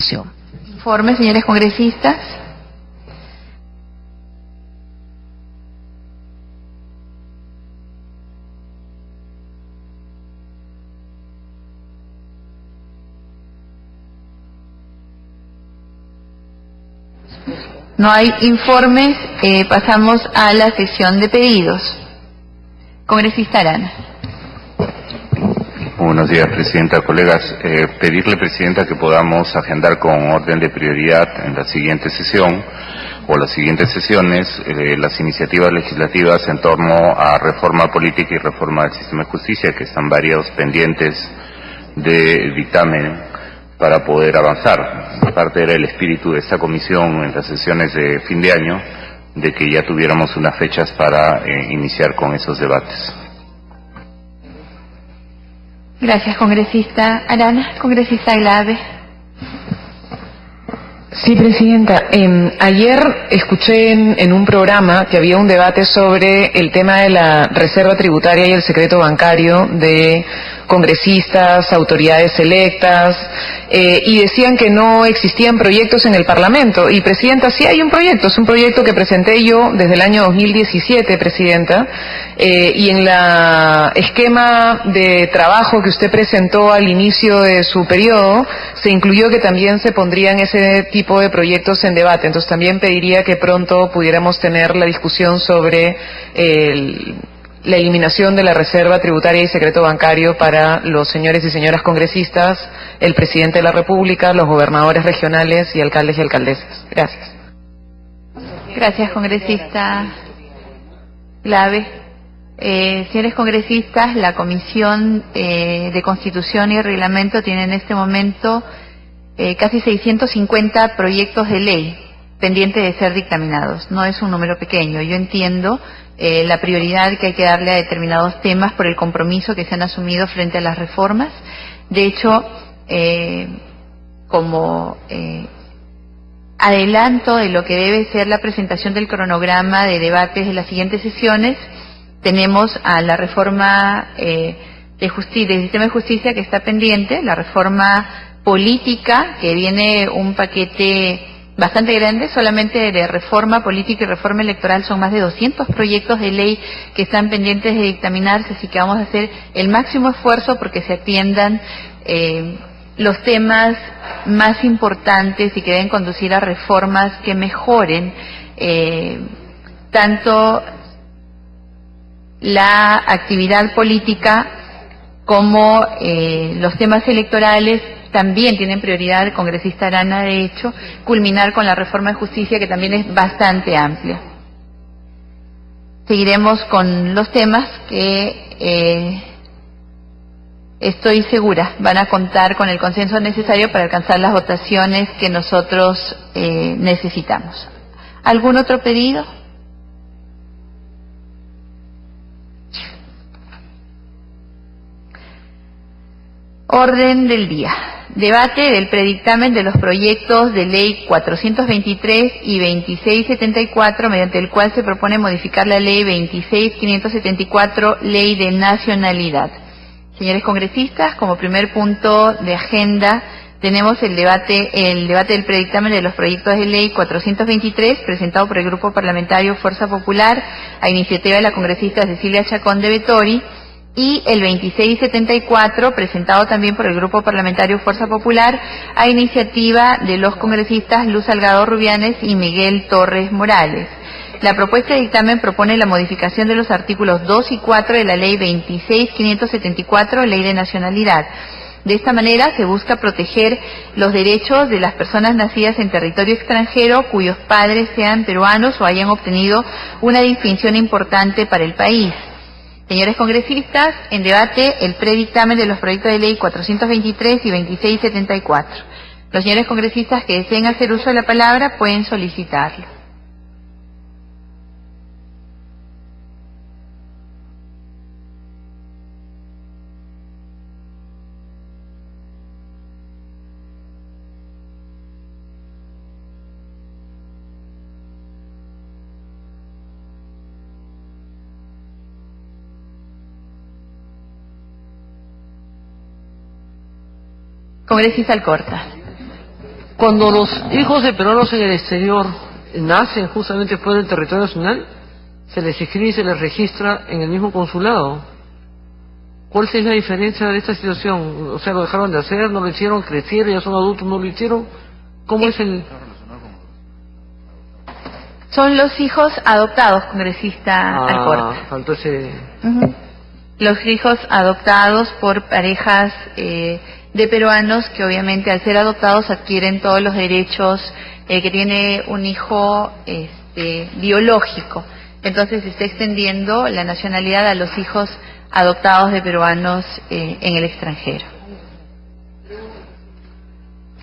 Constitución. Informe, señores congresistas. No hay informes, pasamos a la sesión de pedidos. Congresista Arana. Buenos días, Presidenta. Colegas, pedirle, Presidenta, que podamos agendar con orden de prioridad en la siguiente sesión o las siguientes sesiones las iniciativas legislativas en torno a reforma política y reforma del sistema de justicia, que están varios pendientes de dictamen para poder avanzar. Parte era el espíritu de esta comisión en las sesiones de fin de año, de que ya tuviéramos unas fechas para iniciar con esos debates. Gracias, congresista Arana. Congresista Glave. Sí, Presidenta. Ayer escuché en un programa que había un debate sobre el tema de la reserva tributaria y el secreto bancario de congresistas, autoridades electas, y decían que no existían proyectos en el Parlamento. Y, Presidenta, sí hay un proyecto, es un proyecto que presenté yo desde el año 2017, Presidenta, y en la esquema de trabajo que usted presentó al inicio de su periodo, se incluyó que también se pondrían ese tipo de proyectos en debate. Entonces también pediría que pronto pudiéramos tener la discusión sobre la eliminación de la reserva tributaria y secreto bancario para los señores y señoras congresistas, el presidente de la República, los gobernadores regionales y alcaldes y alcaldesas. Gracias. Gracias, congresista Glave. Señores congresistas, la Comisión de Constitución y Reglamento tiene en este momento casi 650 proyectos de ley pendientes de ser dictaminados. No es un número pequeño. Yo entiendo la prioridad que hay que darle a determinados temas por el compromiso que se han asumido frente a las reformas. De hecho, como adelanto de lo que debe ser la presentación del cronograma de debates de las siguientes sesiones, tenemos a la reforma del sistema de justicia que está pendiente, la reforma política, que viene un paquete bastante grande, solamente de reforma política y reforma electoral son más de 200 proyectos de ley que están pendientes de dictaminarse, así que vamos a hacer el máximo esfuerzo porque se atiendan los temas más importantes y que deben conducir a reformas que mejoren tanto la actividad política como los temas electorales. También tienen prioridad el congresista Arana, de hecho, culminar con la reforma de justicia, que también es bastante amplia. Seguiremos con los temas que estoy segura van a contar con el consenso necesario para alcanzar las votaciones que nosotros necesitamos. ¿Algún otro pedido? Orden del día. Debate del predictamen de los proyectos de ley 423 y 2674, mediante el cual se propone modificar la ley 26574, ley de nacionalidad. Señores congresistas, como primer punto de agenda tenemos el debate del predictamen de los proyectos de ley 423, presentado por el Grupo Parlamentario Fuerza Popular, a iniciativa de la congresista Cecilia Chacón de Vettori, y el 2674, presentado también por el Grupo Parlamentario Fuerza Popular, a iniciativa de los congresistas Luz Salgado Rubianes y Miguel Torres Morales. La propuesta de dictamen propone la modificación de los artículos 2 y 4 de la Ley 26574, Ley de Nacionalidad. De esta manera se busca proteger los derechos de las personas nacidas en territorio extranjero cuyos padres sean peruanos o hayan obtenido una distinción importante para el país. Señores congresistas, en debate el predictamen de los proyectos de ley 423 y 2674. Los señores congresistas que deseen hacer uso de la palabra pueden solicitarlo. Congresista Alcorta. Cuando los hijos de peruanos en el exterior nacen justamente fuera del territorio nacional, se les inscribe y se les registra en el mismo consulado. ¿Cuál es la diferencia de esta situación? O sea, ¿lo dejaron de hacer? ¿No lo hicieron? ¿Crecieron? ¿Ya son adultos? ¿No lo hicieron? ¿Cómo es el...? Son los hijos adoptados, congresista Alcorta. Entonces... Los hijos adoptados por parejas de peruanos que obviamente al ser adoptados adquieren todos los derechos que tiene un hijo biológico. Entonces se está extendiendo la nacionalidad a los hijos adoptados de peruanos en el extranjero.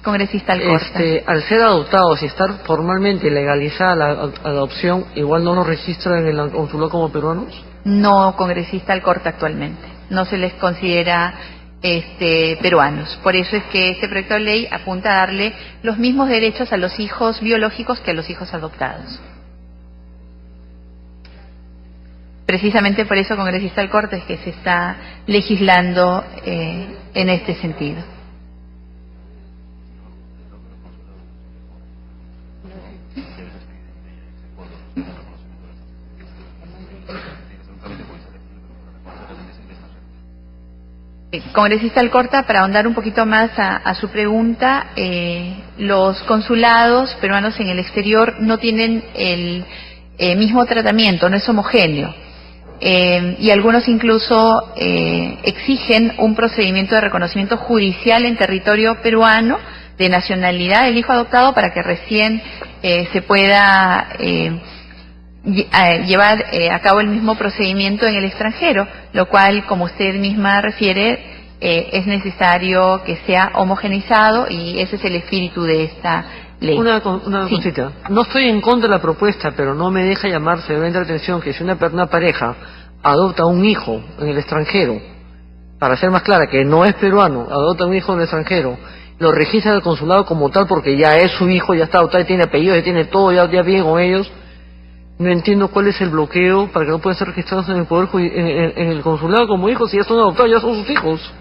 Congresista Alcorta. Al ser adoptados y estar formalmente legalizada la adopción, ¿igual no los registran en el consulado como peruanos? No, congresista Alcorta, actualmente. No se les considera peruanos. Por eso es que este proyecto de ley apunta a darle los mismos derechos a los hijos biológicos que a los hijos adoptados. Precisamente por eso, congresista Alcorta, es que se está legislando en este sentido. Congresista Alcorta, para ahondar un poquito más a su pregunta, los consulados peruanos en el exterior no tienen el mismo tratamiento, no es homogéneo. Y algunos incluso exigen un procedimiento de reconocimiento judicial en territorio peruano de nacionalidad del hijo adoptado para que recién se pueda llevar a cabo el mismo procedimiento en el extranjero, lo cual, como usted misma refiere, es necesario que sea homogeneizado y ese es el espíritu de esta ley. Una cosita. No estoy en contra de la propuesta, pero no me deja llamar severamente la atención que si una pareja adopta un hijo en el extranjero, para ser más clara, que no es peruano, adopta un hijo en el extranjero, lo registra en el consulado como tal porque ya es su hijo, ya está adoptado, ya tiene apellidos, ya tiene todo, ya vive con ellos. No entiendo cuál es el bloqueo para que no puedan ser registrados en el poder en el consulado como hijos, si ya son adoptados, ya son sus hijos.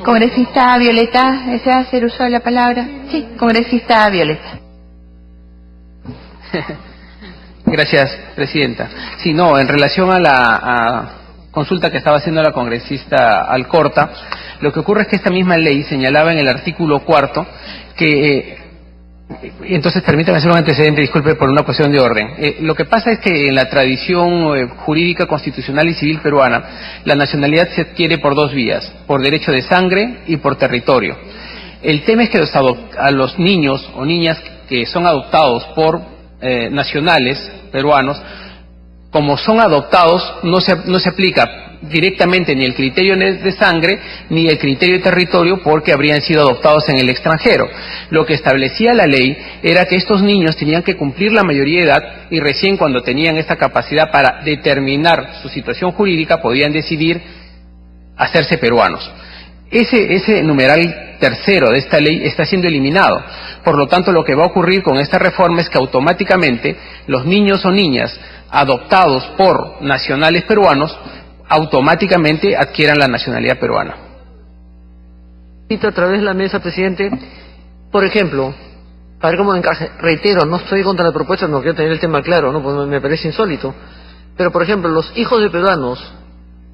Congresista Violeta, ¿desea hacer uso de la palabra? Sí, congresista Violeta. Gracias, presidenta. Sí, no, en relación a la consulta que estaba haciendo la congresista Alcorta, lo que ocurre es que esta misma ley señalaba en el artículo 4 que... entonces, permítame hacer un antecedente, disculpe por una cuestión de orden. Lo que pasa es que en la tradición jurídica, constitucional y civil peruana, la nacionalidad se adquiere por dos vías, por derecho de sangre y por territorio. El tema es que a los niños o niñas que son adoptados por nacionales peruanos, como son adoptados, no se aplica directamente ni el criterio de sangre ni el criterio de territorio porque habrían sido adoptados en el extranjero. Lo que establecía la ley era que estos niños tenían que cumplir la mayoría de edad y recién cuando tenían esta capacidad para determinar su situación jurídica podían decidir hacerse peruanos. Ese numeral tercero de esta ley está siendo eliminado. Por lo tanto, lo que va a ocurrir con esta reforma es que automáticamente los niños o niñas adoptados por nacionales peruanos automáticamente adquieran la nacionalidad peruana. A través de la mesa, presidente, por ejemplo, para ver cómo encaje, reitero, no estoy contra la propuesta, no quiero tener el tema claro, ¿no? Pues me parece insólito, pero por ejemplo, los hijos de peruanos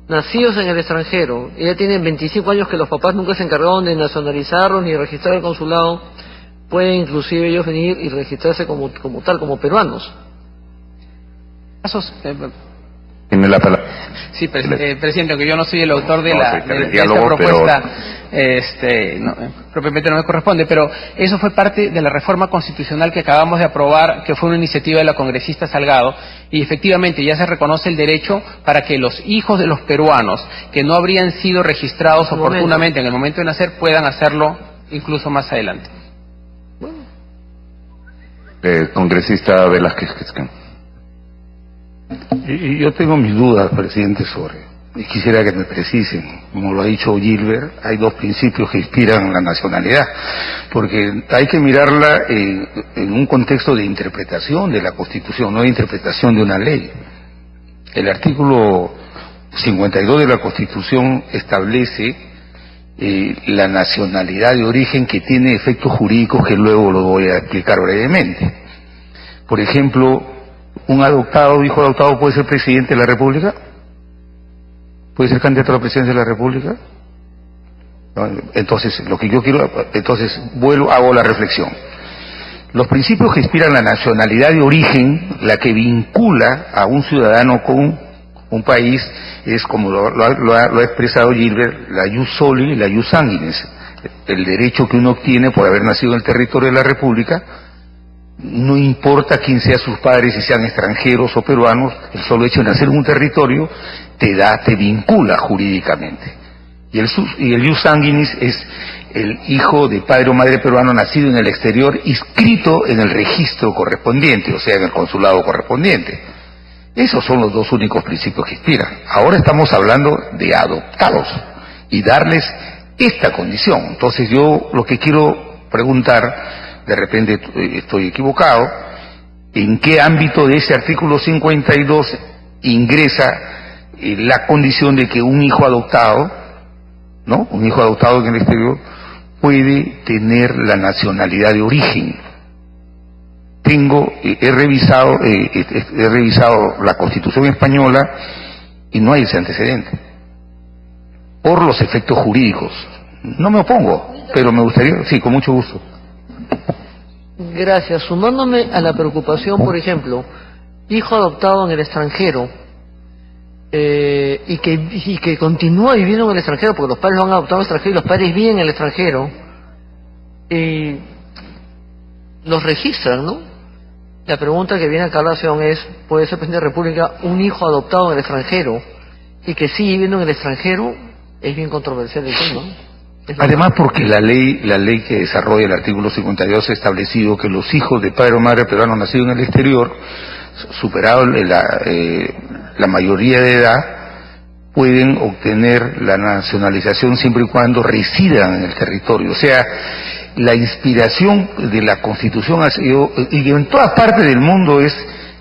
nacidos en el extranjero, y ya tienen 25 años que los papás nunca se encargaron de nacionalizarlos ni registrar el consulado, pueden inclusive ellos venir y registrarse como tal, como peruanos. Casos, tiene la palabra. Sí, presidente, aunque yo no soy el autor de esta diálogo, propuesta, propiamente no me corresponde, pero eso fue parte de la reforma constitucional que acabamos de aprobar, que fue una iniciativa de la congresista Salgado, y efectivamente ya se reconoce el derecho para que los hijos de los peruanos que no habrían sido registrados oportunamente en el momento de nacer puedan hacerlo incluso más adelante. Congresista Velázquez. Y yo tengo mis dudas, presidente, y quisiera que me precisen. Como lo ha dicho Gilbert, hay dos principios que inspiran la nacionalidad, porque hay que mirarla en un contexto de interpretación de la Constitución, no de interpretación de una ley. El artículo 52 de la Constitución establece la nacionalidad de origen, que tiene efectos jurídicos que luego lo voy a explicar brevemente. Por ejemplo, un adoptado, hijo adoptado, puede ser presidente de la República, puede ser candidato a la presidencia de la República. Entonces, lo que yo quiero, hago la reflexión. Los principios que inspiran la nacionalidad de origen, la que vincula a un ciudadano con un país, es, como lo ha expresado Gilbert, la ius soli y la ius sanguinis, el derecho que uno obtiene por haber nacido en el territorio de la República. No importa quién sea sus padres, si sean extranjeros o peruanos, el solo hecho de nacer en un territorio te vincula jurídicamente. Y el ius sanguinis es el hijo de padre o madre peruano nacido en el exterior, inscrito en el registro correspondiente, o sea, en el consulado correspondiente. Esos son los dos únicos principios que inspiran. Ahora estamos hablando de adoptados y darles esta condición. Entonces yo lo que quiero preguntar, de repente estoy equivocado, ¿en qué ámbito de ese artículo 52 ingresa la condición de que un hijo adoptado, ¿no?, un hijo adoptado en el exterior, puede tener la nacionalidad de origen? He revisado la Constitución española y no hay ese antecedente, por los efectos jurídicos. No me opongo, pero me gustaría, sí, con mucho gusto. Gracias. Sumándome a la preocupación, por ejemplo, hijo adoptado en el extranjero, y que continúa viviendo en el extranjero, porque los padres lo han adoptado en el extranjero y los padres viven en el extranjero, los registran, ¿no? La pregunta que viene a colación es, ¿puede ser presidente de la República un hijo adoptado en el extranjero y que sigue viviendo en el extranjero? Es bien controversial el tema, ¿no? Además, porque la ley que desarrolla el artículo 52 ha establecido que los hijos de padre o madre peruano nacidos en el exterior, superado la mayoría de edad, pueden obtener la nacionalización siempre y cuando residan en el territorio. O sea, la inspiración de la Constitución ha sido, y en todas partes del mundo, es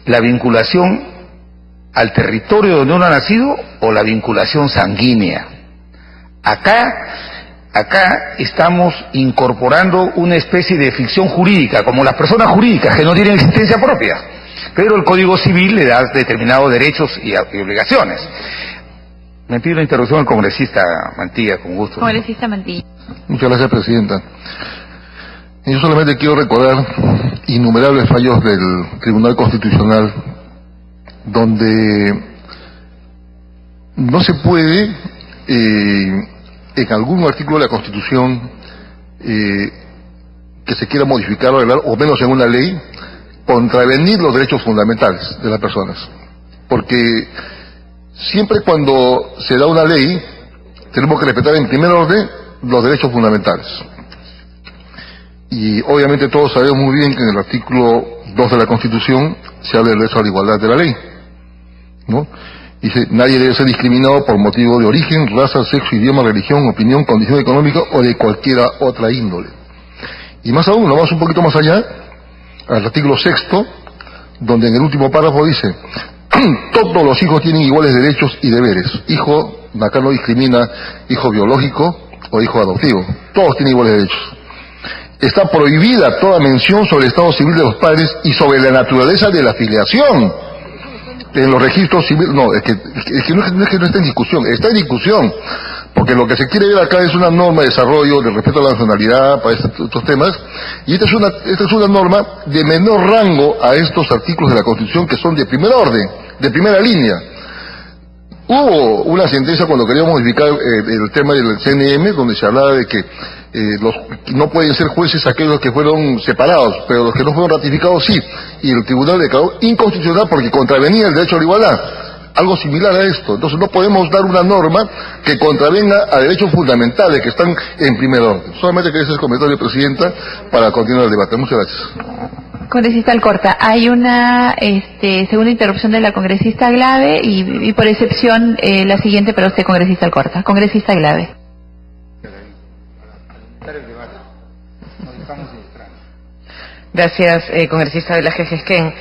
la vinculación al territorio donde uno ha nacido o la vinculación sanguínea. Acá estamos incorporando una especie de ficción jurídica, como las personas jurídicas que no tienen existencia propia, pero el Código Civil le da determinados derechos y obligaciones. Me pido la interrupción al congresista Mantilla, con gusto. Congresista Mantilla. Muchas gracias, presidenta. Yo solamente quiero recordar innumerables fallos del Tribunal Constitucional donde no se puede, en algún artículo de la Constitución que se quiera modificar o arreglar, o menos en una ley, contravenir los derechos fundamentales de las personas. Porque siempre cuando se da una ley, tenemos que respetar en primer orden los derechos fundamentales. Y obviamente todos sabemos muy bien que en el artículo 2 de la Constitución se habla del derecho a la igualdad de la ley, ¿no? Dice, nadie debe ser discriminado por motivo de origen, raza, sexo, idioma, religión, opinión, condición económica o de cualquier otra índole. Y más aún, nos vamos un poquito más allá, al artículo 6, donde en el último párrafo dice, todos los hijos tienen iguales derechos y deberes. Hijo, acá no discrimina hijo biológico o hijo adoptivo, todos tienen iguales derechos. Está prohibida toda mención sobre el estado civil de los padres y sobre la naturaleza de la filiación en los registros civiles. No, es que no está en discusión, está en discusión, porque lo que se quiere ver acá es una norma de desarrollo del respeto a la nacionalidad para estos temas, y esta es una norma de menor rango a estos artículos de la Constitución que son de primer orden, de primera línea. Hubo una sentencia cuando queríamos modificar el tema del CNM, donde se hablaba de que no pueden ser jueces aquellos que fueron separados, pero los que no fueron ratificados sí, y el tribunal declaró inconstitucional porque contravenía el derecho a la igualdad. Algo similar a esto. Entonces no podemos dar una norma que contravenga a derechos fundamentales que están en primer orden. Solamente quería hacer el comentario, presidenta, para continuar el debate. Muchas gracias. Congresista Alcorta, hay una segunda interrupción de la congresista Glave y por excepción la siguiente para usted, congresista Alcorta. Congresista Glave. Gracias, congresista Velázquez Gesquén.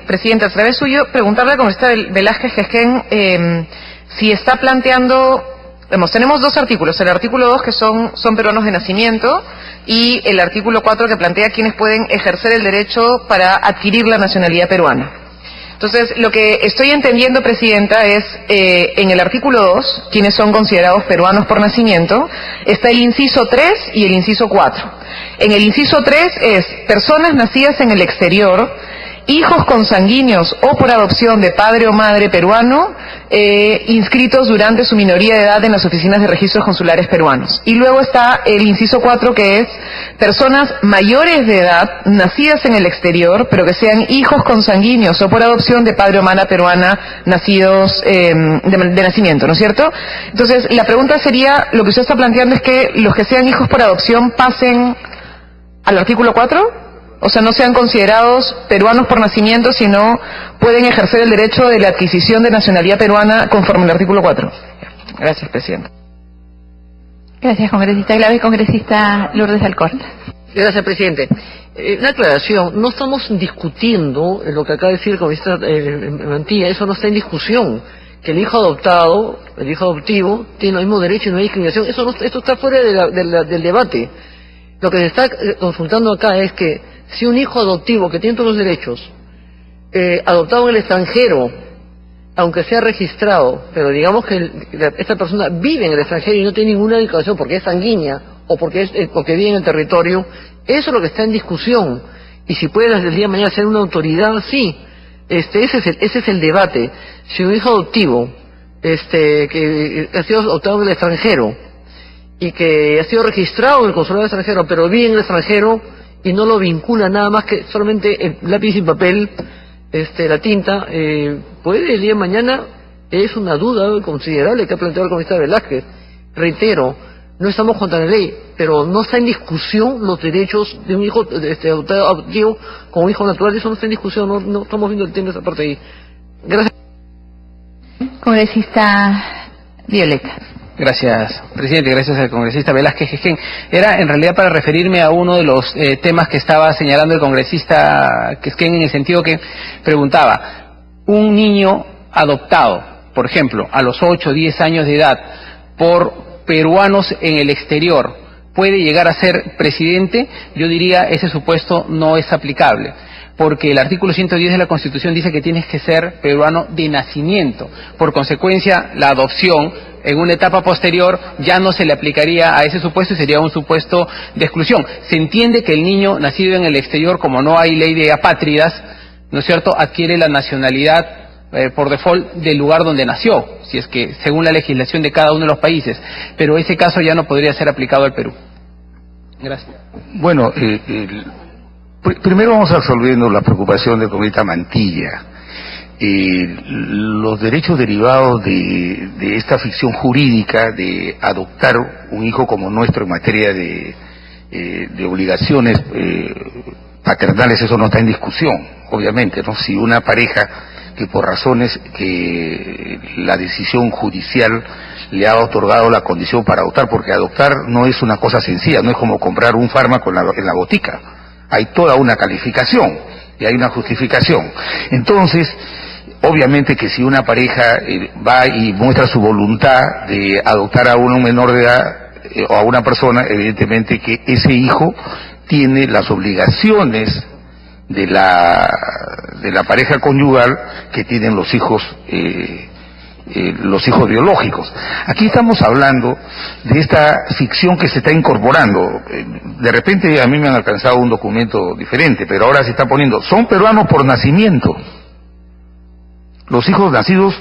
Presidenta, a través suyo, preguntarle al congresista Velázquez Gesquén si está planteando, tenemos dos artículos, el artículo 2 que son peruanos de nacimiento y el artículo 4 que plantea quienes pueden ejercer el derecho para adquirir la nacionalidad peruana. Entonces, lo que estoy entendiendo, Presidenta, es en el artículo 2, quienes son considerados peruanos por nacimiento, está el inciso 3 y el inciso 4. En el inciso 3 es personas nacidas en el exterior, hijos consanguíneos o por adopción de padre o madre peruano, inscritos durante su minoría de edad en las oficinas de registros consulares peruanos. Y luego está el inciso 4, que es personas mayores de edad, nacidas en el exterior, pero que sean hijos consanguíneos o por adopción de padre o madre peruana, nacidos de nacimiento, ¿no es cierto? Entonces, la pregunta sería, lo que usted está planteando es que los que sean hijos por adopción pasen al artículo 4, o sea, no sean considerados peruanos por nacimiento, sino pueden ejercer el derecho de la adquisición de nacionalidad peruana conforme al artículo 4. Gracias, Presidenta. Gracias, congresista Glave. Congresista Lourdes Alcorta. Gracias, presidente. Una aclaración, no estamos discutiendo lo que acaba de decir el congresista Mantilla, eso no está en discusión. Que el hijo adoptado, el hijo adoptivo, tiene los mismos derechos y no hay discriminación, esto está fuera del debate. Lo que se está consultando acá es que si un hijo adoptivo que tiene todos los derechos, adoptado en el extranjero, aunque sea registrado, pero digamos que esta persona vive en el extranjero y no tiene ninguna declaración porque es sanguínea o porque vive en el territorio, eso es lo que está en discusión. Y si puede desde el día de mañana ser una autoridad, sí. Ese es el debate. Si un hijo adoptivo, que ha sido adoptado en el extranjero y que ha sido registrado en el consulado extranjero, pero vive en el extranjero y no lo vincula nada más que solamente el lápiz y papel, la tinta, puede el día de mañana, es una duda considerable que ha planteado el congresista Velázquez. Reitero, no estamos contra la ley, pero no está en discusión los derechos de un hijo adoptivo con un hijo natural, eso no está en discusión, no estamos viendo el tema de esa parte ahí. Gracias. Congresista Violeta. Gracias, presidente. Gracias al congresista Velázquez Gesquén. Era en realidad para referirme a uno de los temas que estaba señalando el congresista Gesquén, en el sentido que preguntaba, un niño adoptado, por ejemplo, a los 8 o 10 años de edad, por peruanos en el exterior, ¿puede llegar a ser presidente? Yo diría, ese supuesto no es aplicable, porque el artículo 110 de la Constitución dice que tienes que ser peruano de nacimiento. Por consecuencia, la adopción en una etapa posterior ya no se le aplicaría a ese supuesto y sería un supuesto de exclusión. Se entiende que el niño nacido en el exterior, como no hay ley de apátridas, ¿no es cierto?, adquiere la nacionalidad por default del lugar donde nació, si es que según la legislación de cada uno de los países, pero ese caso ya no podría ser aplicado al Perú. Gracias. Bueno, primero vamos resolviendo la preocupación del congresista Mantilla. Los derechos derivados de esta ficción jurídica de adoptar un hijo como nuestro en materia de obligaciones paternales, eso no está en discusión, obviamente, ¿no? Si una pareja que por razones que la decisión judicial le ha otorgado la condición para adoptar, porque adoptar no es una cosa sencilla, no es como comprar un fármaco en la botica, hay toda una calificación y hay una justificación. Entonces, obviamente que si una pareja va y muestra su voluntad de adoptar a un menor de edad o a una persona, evidentemente que ese hijo tiene las obligaciones de la pareja conyugal que tienen los hijos biológicos. Aquí estamos hablando de esta ficción que se está incorporando. De repente a mí me han alcanzado un documento diferente, pero ahora se está poniendo, son peruanos por nacimiento. Los hijos nacidos,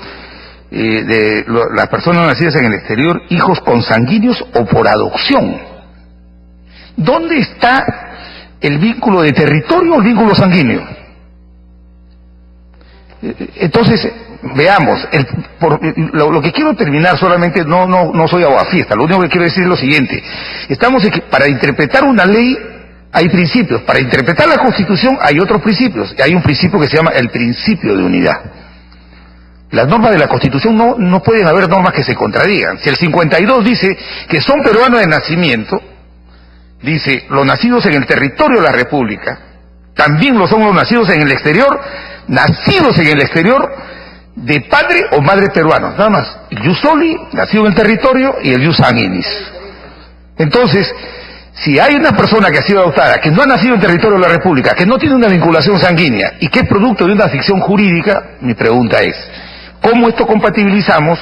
las personas nacidas en el exterior, hijos consanguíneos o por adopción. ¿Dónde está el vínculo de territorio o el vínculo sanguíneo? Entonces, veamos, lo que quiero terminar solamente, no soy aguafiesta, lo único que quiero decir es lo siguiente. Para interpretar una ley hay principios, para interpretar la Constitución hay otros principios, y hay un principio que se llama el principio de unidad. Las normas de la Constitución no pueden haber normas que se contradigan. Si el 52 dice que son peruanos de nacimiento, dice los nacidos en el territorio de la República, también lo son los nacidos en el exterior, nacidos en el exterior, de padre o madre peruanos, nada más. El jus soli, nacido en el territorio, y el jus sanguinis. Entonces, si hay una persona que ha sido adoptada, que no ha nacido en territorio de la República, que no tiene una vinculación sanguínea y que es producto de una ficción jurídica, mi pregunta es, ¿cómo esto compatibilizamos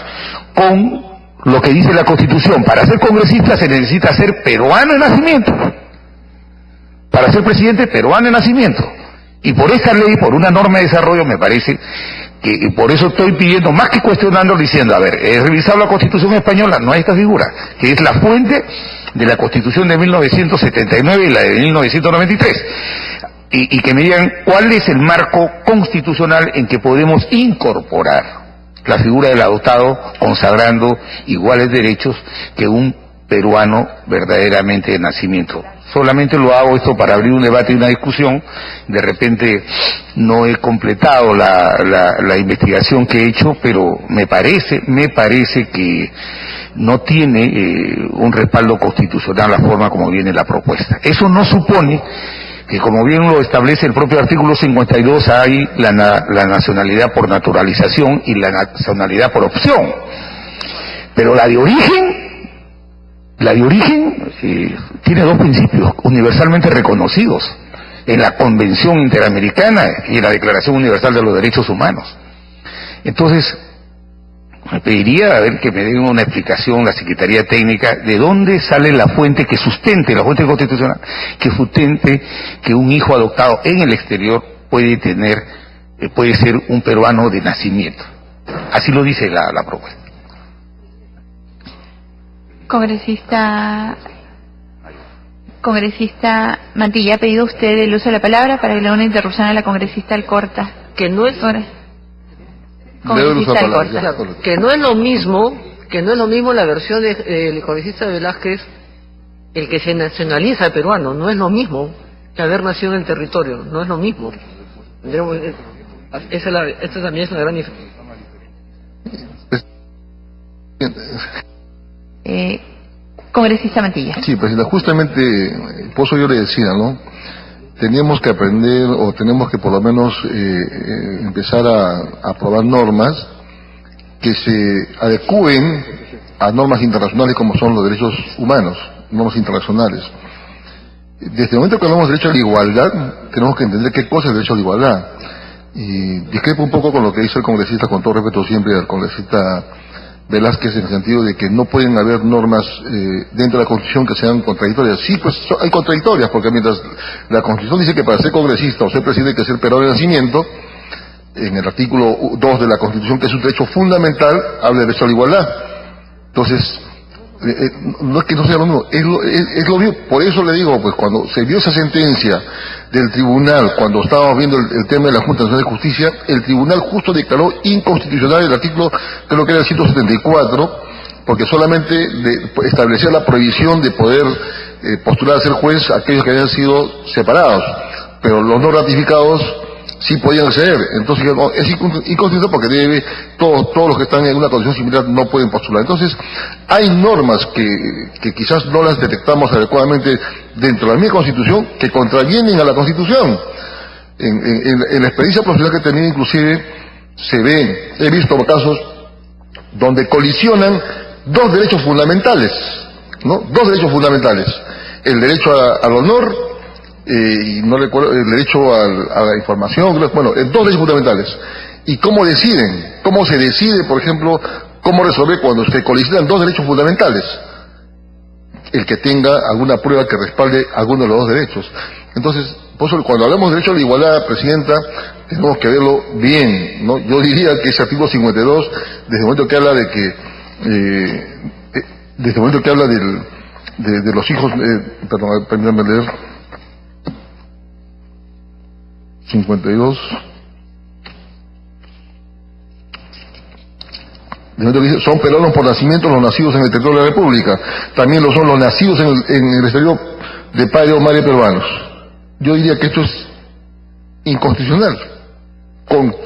con lo que dice la Constitución? Para ser congresista se necesita ser peruano de nacimiento. Para ser presidente, peruano de nacimiento. Y por esta ley, por una norma de desarrollo, me parece que por eso estoy pidiendo, más que cuestionando, diciendo, a ver, he revisado la Constitución española, no hay esta figura, que es la fuente de la Constitución de 1979 y la de 1993. Y que me digan cuál es el marco constitucional en que podemos incorporar la figura del adoptado, consagrando iguales derechos que un peruano verdaderamente de nacimiento. Solamente lo hago esto para abrir un debate y una discusión. De repente no he completado la investigación que he hecho, pero me parece que no tiene un respaldo constitucional la forma como viene la propuesta. Eso no supone que, como bien lo establece el propio artículo 52, hay la nacionalidad por naturalización y la nacionalidad por opción. Pero la de origen tiene dos principios universalmente reconocidos en la Convención Interamericana y en la Declaración Universal de los Derechos Humanos. Entonces, me pediría a ver que me den una explicación la Secretaría Técnica de dónde sale la fuente que sustente, la fuente constitucional, que sustente que un hijo adoptado en el exterior puede ser un peruano de nacimiento. Así lo dice la propuesta. Congresista Mantilla, ¿ha pedido usted el uso de la palabra para que le haga una interrupción a la congresista Alcorta? Que no es... Congresista Alcorta. Que no es lo mismo la versión del congresista Velázquez, el que se nacionaliza peruano, no es lo mismo que haber nacido en el territorio, no es lo mismo. Esta también es una gran diferencia. Congresista Mantilla. Sí, presidenta, justamente, por eso yo le decía, ¿no? Teníamos que aprender, o tenemos que por lo menos empezar a aprobar normas que se adecúen a normas internacionales como son los derechos humanos, normas internacionales. Desde el momento que hablamos de derecho a la igualdad, tenemos que entender qué cosa es el derecho a la igualdad. Y discrepo un poco con lo que dice el congresista, con todo respeto siempre al congresista Velázquez, en el sentido de que no pueden haber normas dentro de la Constitución que sean contradictorias. Sí, pues hay contradictorias, porque mientras la Constitución dice que para ser congresista o ser presidente hay que ser peruano de nacimiento, en el artículo 2 de la Constitución, que es un derecho fundamental, habla de derecho a la igualdad. Entonces, no es que no sea lo mismo, es lo mismo. Por eso le digo, pues cuando se dio esa sentencia del tribunal, cuando estábamos viendo el tema de la Junta Nacional de Justicia, el tribunal justo declaró inconstitucional el artículo, creo que era el 174, porque solamente establecía la prohibición de poder postular a ser juez a aquellos que habían sido separados, pero los no ratificados sí podían acceder. Entonces no, es inconstitucional porque todos los que están en una condición similar no pueden postular. Entonces hay normas que quizás no las detectamos adecuadamente dentro de la misma Constitución, que contravienen a la Constitución. En la experiencia profesional que he tenido, inclusive he visto casos donde colisionan dos derechos fundamentales, ¿no? Dos derechos fundamentales: el derecho al honor y no recuerdo, el derecho a la información, bueno, dos derechos fundamentales. ¿Y cómo se decide, por ejemplo, cómo resolver cuando se colisionan dos derechos fundamentales? El que tenga alguna prueba que respalde alguno de los dos derechos. Entonces, por eso, cuando hablamos de derecho a la igualdad, presidenta, tenemos que verlo bien, ¿no? Yo diría que ese artículo 52, desde el momento que habla de que, desde el momento que habla de los hijos, perdón, permítanme leer, 52, son peruanos por nacimiento los nacidos en el territorio de la República, también lo son los nacidos en el exterior de padre o madre peruanos. Yo diría que esto es inconstitucional,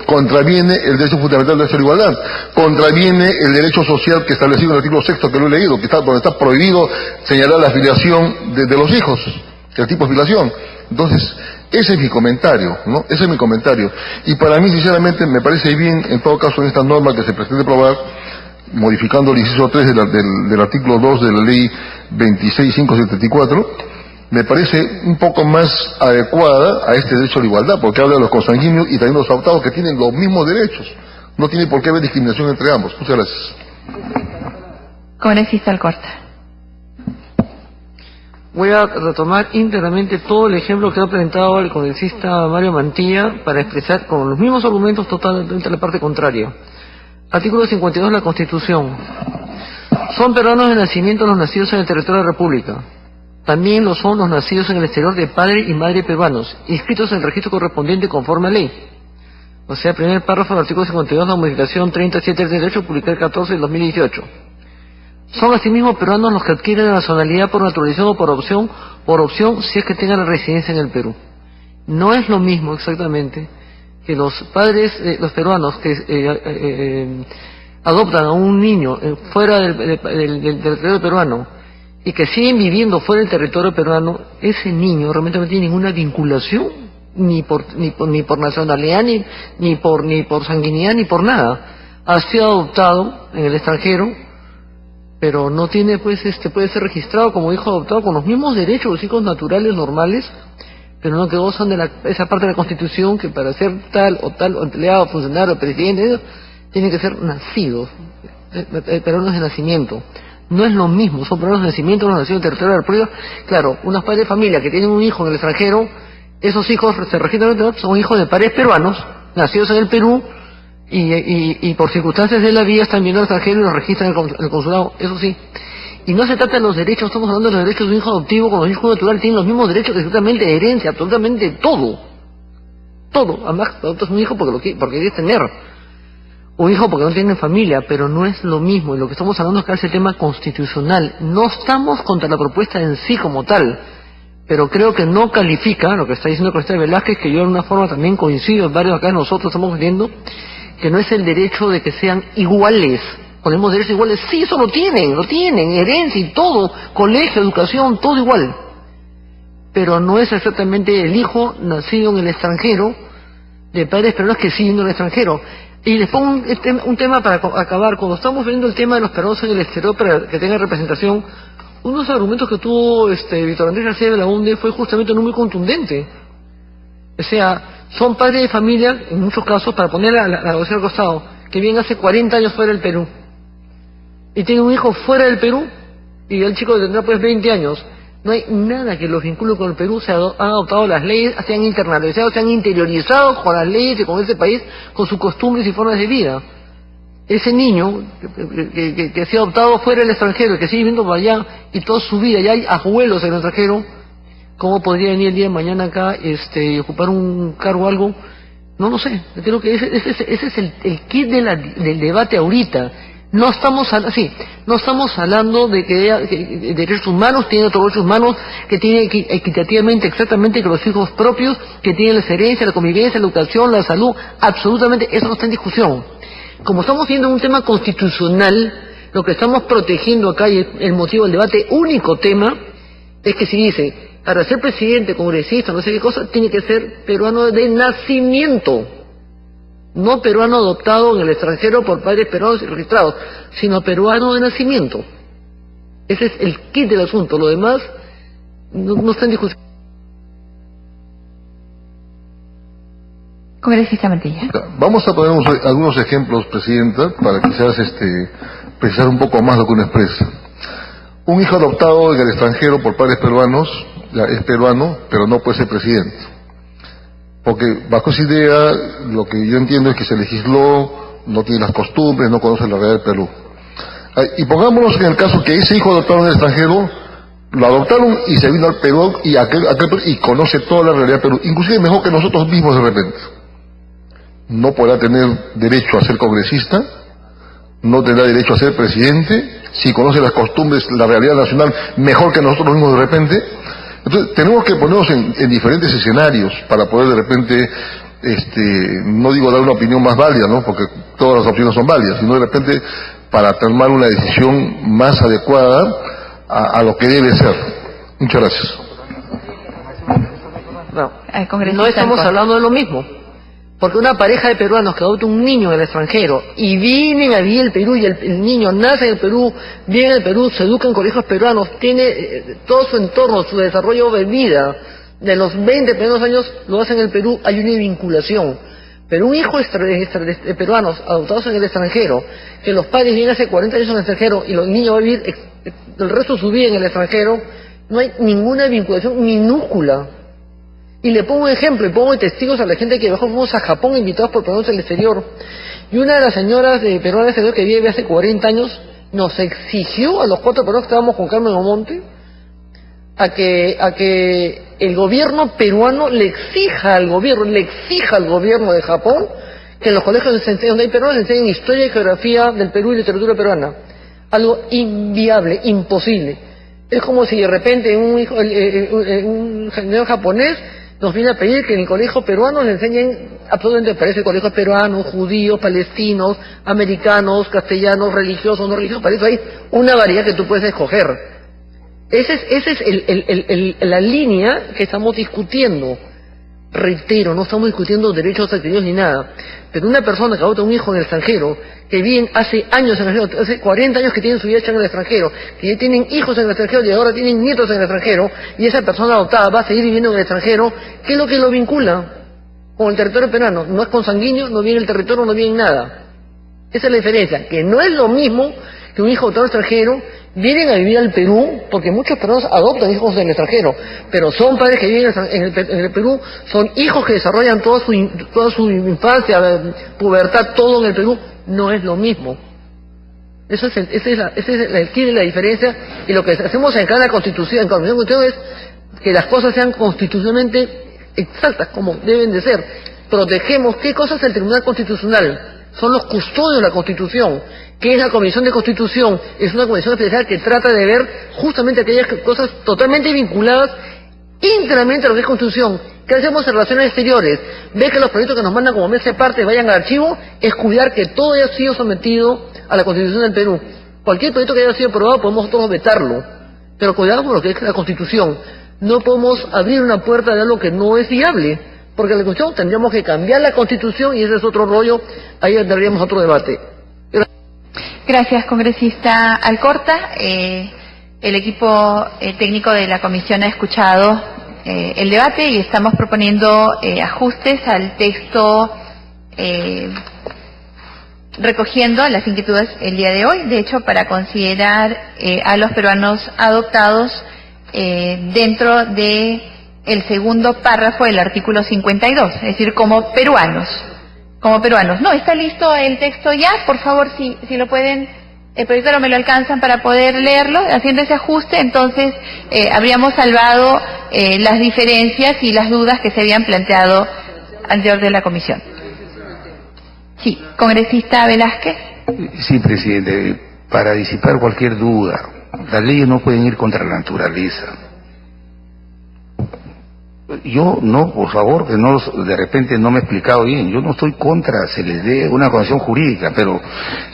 contraviene el derecho fundamental de la igualdad, contraviene el derecho social que establecido en el artículo 6, que lo he leído, donde está prohibido señalar la filiación de los hijos, el tipo de filiación. Entonces, Ese es mi comentario, ¿no? Ese es mi comentario. Y para mí, sinceramente, me parece bien, en todo caso, en esta norma que se pretende aprobar, modificando el inciso 3 del artículo 2 de la ley 26574, me parece un poco más adecuada a este derecho a la igualdad, porque habla de los consanguíneos y también los adoptados que tienen los mismos derechos. No tiene por qué haber discriminación entre ambos. Muchas gracias. Congresista Alcorta. Voy a retomar íntegramente todo el ejemplo que ha presentado el congresista Mario Mantilla para expresar con los mismos argumentos totalmente la parte contraria. Artículo 52 de la Constitución. Son peruanos de nacimiento los nacidos en el territorio de la República. También lo son los nacidos en el exterior de padre y madre peruanos, inscritos en el registro correspondiente conforme a ley. O sea, primer párrafo del artículo 52, la modificación 37 del derecho, publicada el 14 de 2018. Son asimismo peruanos los que adquieren la nacionalidad por naturalización o por opción si es que tengan la residencia en el Perú. No es lo mismo exactamente que los padres, los peruanos que adoptan a un niño fuera del territorio peruano y que siguen viviendo fuera del territorio peruano. Ese niño realmente no tiene ninguna vinculación ni por nacionalidad, ni por sanguinidad, ni por nada. Ha sido adoptado en el extranjero, pero no tiene, pues, puede ser registrado como hijo adoptado con los mismos derechos, los hijos naturales normales, pero no que gozan de esa parte de la Constitución que para ser tal o empleado, funcionario, presidente, tienen que ser nacidos, peruanos de nacimiento. No es lo mismo, son peruanos de nacimiento, los nacidos en el territorio de la República. Claro, unos padres de familia que tienen un hijo en el extranjero, esos hijos se registran, son hijos de padres peruanos, nacidos en el Perú, y por circunstancias de la vida están viendo al extranjero y los registran en el consulado, eso sí. Y no se trata de los derechos, estamos hablando de los derechos de un hijo adoptivo con los hijos naturales, tienen los mismos derechos absolutamente de herencia, absolutamente todo. Todo, además adoptas un hijo porque quieres tener. Un hijo porque no tienen familia, pero no es lo mismo, y lo que estamos hablando es que es el tema constitucional. No estamos contra la propuesta en sí como tal, pero creo que no califica lo que está diciendo el congresista Velázquez, que yo de alguna forma también coincido, varios acá nosotros estamos viendo, que no es el derecho de que sean iguales. Ponemos derechos iguales, sí, eso lo tienen, herencia y todo, colegio, educación, todo igual. Pero no es exactamente el hijo nacido en el extranjero, de padres peruanos que siguen en el extranjero. Y les pongo un tema para acabar. Cuando estamos viendo el tema de los peruanos en el exterior para que tengan representación, uno de los argumentos que tuvo Víctor Andrés García de la UNDE fue justamente uno muy contundente. O sea, son padres de familia, en muchos casos, para poner a la docena al costado, que viven hace 40 años fuera del Perú. Y tienen un hijo fuera del Perú, y el chico tendrá pues 20 años. No hay nada que los vincule con el Perú, se han adoptado las leyes, se han internalizado, se han interiorizado con las leyes y con ese país, con sus costumbres y formas de vida. Ese niño que se ha adoptado fuera del extranjero, que sigue viviendo por allá, y toda su vida ya hay abuelos en el extranjero, ¿cómo podría venir el día de mañana acá y ocupar un cargo o algo? No lo sé. Creo que ese es el kit del debate ahorita. No estamos hablando de que derechos humanos tienen otros derechos humanos, que tienen equitativamente, exactamente, que los hijos propios, que tienen la herencia, la convivencia, la educación, la salud, absolutamente, eso no está en discusión. Como estamos viendo un tema constitucional, lo que estamos protegiendo acá, y el motivo del debate, único tema, es que si dice, para ser presidente, congresista, no sé qué cosa, tiene que ser peruano de nacimiento. No peruano adoptado en el extranjero por padres peruanos y registrados, sino peruano de nacimiento. Ese es el kit del asunto. Lo demás no está en discusión. Congresista Mantilla. Vamos a poner algunos ejemplos, Presidenta, para quizás precisar un poco más lo que uno expresa. Un hijo adoptado en el extranjero por padres peruanos, ya es peruano, pero no puede ser presidente. Porque bajo esa idea, lo que yo entiendo es que se legisló, no tiene las costumbres, no conoce la realidad del Perú. Y pongámonos en el caso que ese hijo adoptado en el extranjero, lo adoptaron y se vino al Perú y conoce toda la realidad del Perú, inclusive mejor que nosotros mismos de repente. No podrá tener derecho a ser congresista, no tendrá derecho a ser presidente, si conoce las costumbres, la realidad nacional mejor que nosotros mismos de repente. Entonces tenemos que ponernos en diferentes escenarios para poder de repente, no digo dar una opinión más válida, ¿no? Porque todas las opciones son válidas, sino de repente para tomar una decisión más adecuada a lo que debe ser. Muchas gracias. no estamos hablando de lo mismo. Porque una pareja de peruanos que adopta un niño en el extranjero y vienen a vivir el Perú y el niño nace en el Perú, vive en el Perú, se educa en colegios peruanos, tiene todo su entorno, su desarrollo de vida, de los 20 primeros años lo hace en el Perú, hay una vinculación. Pero un hijo de peruanos adoptados en el extranjero, que los padres viven hace 40 años en el extranjero y los niños van a vivir el resto de su vida en el extranjero, no hay ninguna vinculación minúscula. Y le pongo un ejemplo, y pongo testigos a la gente que viajó, fuimos a Japón invitados por peruanos del exterior. Y una de las señoras de peruanos del exterior que vive hace 40 años nos exigió a los 4 peruanos que estábamos con Carmen Omonte a que el gobierno peruano le exija al gobierno de Japón que en los colegios donde hay peruanos enseñen historia y geografía del Perú y literatura peruana. Algo inviable, imposible. Es como si de repente un señor japonés nos viene a pedir que en el colegio peruano le enseñen absolutamente, parece colegios peruanos, judíos, palestinos, americanos, castellanos, religiosos, no religiosos, para eso hay una variedad que tú puedes escoger. Esa es la línea que estamos discutiendo. Reitero, no estamos discutiendo derechos adquiridos ni nada, pero una persona que adopta un hijo en el extranjero, que viven hace años en el extranjero, hace 40 años que tienen su vida hecha en el extranjero, que ya tienen hijos en el extranjero y ahora tienen nietos en el extranjero, y esa persona adoptada va a seguir viviendo en el extranjero, ¿qué es lo que lo vincula con el territorio peruano? No es consanguíneo, no viene el territorio, no viene nada. Esa es la diferencia, que no es lo mismo que un hijo adoptado extranjero vienen a vivir al Perú, porque muchos peruanos adoptan hijos en el extranjero, pero son padres que viven en el Perú, son hijos que desarrollan toda su infancia, pubertad, todo en el Perú, no es lo mismo. Esa es la diferencia, y lo que hacemos en cada constitución, en cada constitución es que las cosas sean constitucionalmente exactas, como deben de ser. Protegemos, ¿qué cosa es el Tribunal Constitucional? Son los custodios de la Constitución. ¿Qué es la Comisión de Constitución? Es una comisión especial que trata de ver justamente aquellas cosas totalmente vinculadas íntegramente a lo que es Constitución. ¿Qué hacemos en relaciones exteriores? Ver que los proyectos que nos mandan como mesa de parte vayan al archivo, es cuidar que todo haya sido sometido a la Constitución del Perú. Cualquier proyecto que haya sido aprobado podemos nosotros vetarlo, pero cuidado con lo que es la Constitución. No podemos abrir una puerta de algo que no es viable, porque la Constitución tendríamos que cambiar la Constitución y ese es otro rollo, ahí tendríamos otro debate. Gracias, congresista Alcorta. El equipo técnico de la comisión ha escuchado el debate y estamos proponiendo ajustes al texto recogiendo las inquietudes el día de hoy, de hecho, para considerar a los peruanos adoptados dentro de el segundo párrafo del artículo 52, es decir, como peruanos. No, ¿está listo el texto ya? Por favor, si lo pueden, el proyecto me lo alcanzan para poder leerlo, haciendo ese ajuste, entonces habríamos salvado las diferencias y las dudas que se habían planteado anterior de la comisión. Sí, congresista Velázquez. Sí, presidente, para disipar cualquier duda, las leyes no pueden ir contra la naturaleza. Yo no, por favor, que no, de repente no me he explicado bien, yo no estoy contra, se les dé una condición jurídica, pero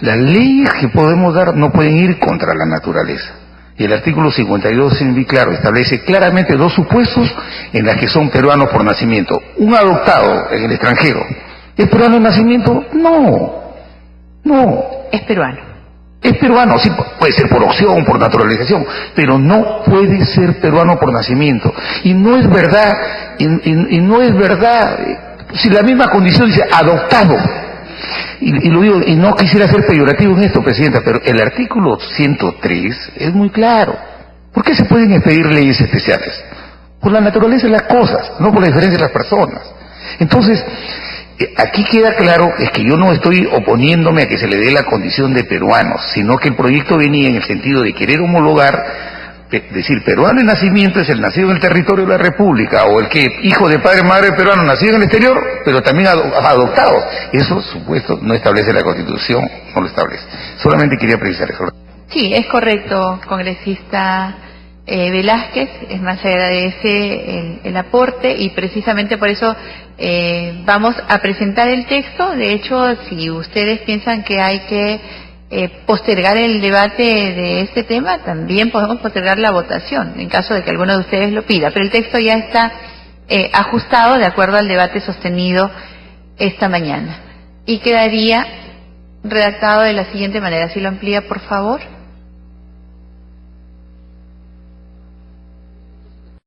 las leyes que podemos dar no pueden ir contra la naturaleza. Y el artículo 52, muy claro, establece claramente 2 supuestos en las que son peruanos por nacimiento. Un adoptado en el extranjero, ¿es peruano de nacimiento? No. Es peruano. Es peruano, sí, puede ser por opción, por naturalización, pero no puede ser peruano por nacimiento. Y no es verdad, y no es verdad, si la misma condición dice adoptado, y lo digo, y no quisiera ser peyorativo en esto, presidenta, pero el artículo 103 es muy claro. ¿Por qué se pueden expedir leyes especiales? Por la naturaleza de las cosas, no por la diferencia de las personas. Entonces, aquí queda claro, es que yo no estoy oponiéndome a que se le dé la condición de peruanos, sino que el proyecto venía en el sentido de querer homologar, decir, peruano de nacimiento es el nacido en el territorio de la República, o el que hijo de padre madre peruano nacido en el exterior, pero también adoptado. Eso, supuesto, no establece la Constitución, no lo establece. Solamente quería precisar eso. Sí, es correcto, congresista Velázquez, es más, se agradece el aporte y precisamente por eso vamos a presentar el texto. De hecho, si ustedes piensan que hay que postergar el debate de este tema, también podemos postergar la votación, en caso de que alguno de ustedes lo pida, pero el texto ya está ajustado de acuerdo al debate sostenido esta mañana. Y quedaría redactado de la siguiente manera. Si lo amplía, por favor.